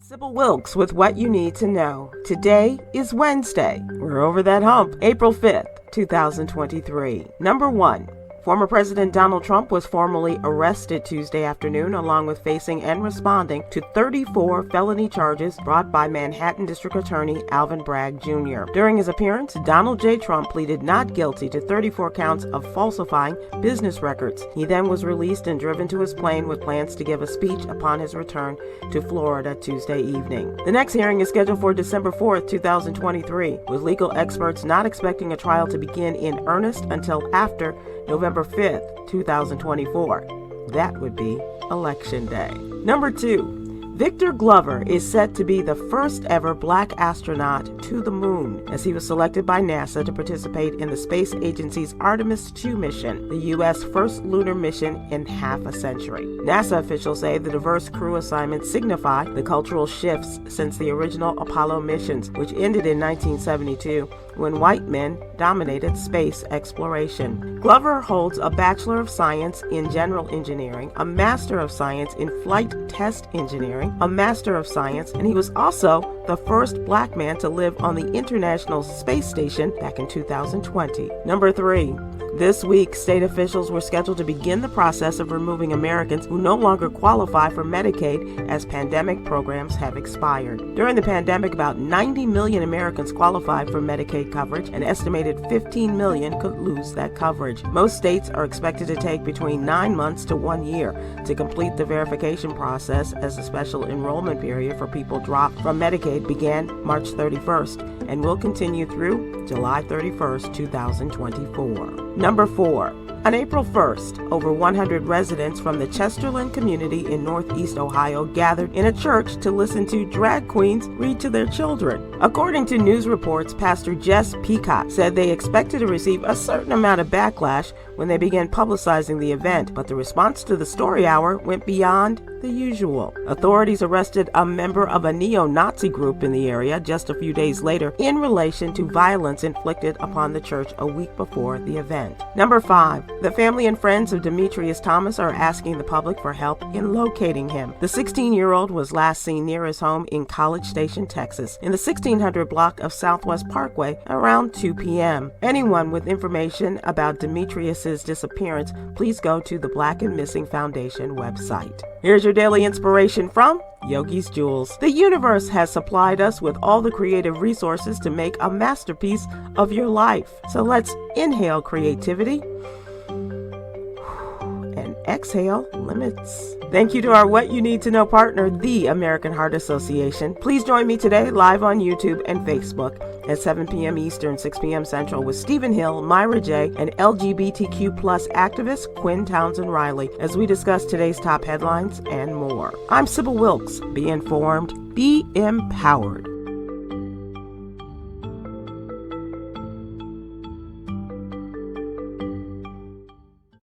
Sybil Wilkes with what you need to know. Today is Wednesday. We're over that hump. April 5th, 2023. Number 1. Former President Donald Trump was formally arrested Tuesday afternoon, along with facing and responding to 34 felony charges brought by Manhattan District Attorney Alvin Bragg Jr. During his appearance, Donald J. Trump pleaded not guilty to 34 counts of falsifying business records. He then was released and driven to his plane with plans to give a speech upon his return to Florida Tuesday evening. The next hearing is scheduled for December 4th, 2023, with legal experts not expecting a trial to begin in earnest until after November 5th, 2024. That would be Election Day. Number 2. Victor Glover is set to be the first ever black astronaut to the moon, as he was selected by NASA to participate in the space agency's Artemis II mission, the U.S. first lunar mission in half a century. NASA officials say the diverse crew assignments signify the cultural shifts since the original Apollo missions, which ended in 1972, when white men dominated space exploration. Glover holds a Bachelor of Science in General Engineering, a Master of Science in Flight Test Engineering, a Master of Science, and he was also the first black man to live on the International Space Station back in 2020. Number 3. This week, state officials were scheduled to begin the process of removing Americans who no longer qualify for Medicaid as pandemic programs have expired. During the pandemic, about 90 million Americans qualified for Medicaid coverage. An estimated 15 million could lose that coverage. Most states are expected to take between 9 months to 1 year to complete the verification process, as the special enrollment period for people dropped from Medicaid began March 31st and will continue through July 31st, 2024. Number 4. On April 1st, over 100 residents from the Chesterland community in Northeast Ohio gathered in a church to listen to drag queens read to their children. According to news reports, Pastor Jess Peacock said they expected to receive a certain amount of backlash when they began publicizing the event, but the response to the story hour went beyond the usual. Authorities arrested a member of a neo-Nazi group in the area just a few days later in relation to violence inflicted upon the church a week before the event. Number 5. The family and friends of Demetrius Thomas are asking the public for help in locating him. The 16-year-old was last seen near his home in College Station, Texas, in the 1600 block of Southwest Parkway around 2 p.m. Anyone with information about Demetrius's disappearance, please go to the Black and Missing Foundation website. Here's your daily inspiration from Yogi's Jewels. The universe has supplied us with all the creative resources to make a masterpiece of your life. So let's inhale creativity and exhale limits. Thank you to our What You Need to Know partner, the American Heart Association. Please join me today live on YouTube and Facebook at 7 p.m. Eastern, 6 p.m. Central with Stephen Hill, Myra J., and LGBTQ+ activist Quinn Townsend Riley as we discuss today's top headlines and more. I'm Sybil Wilkes. Be informed, be empowered.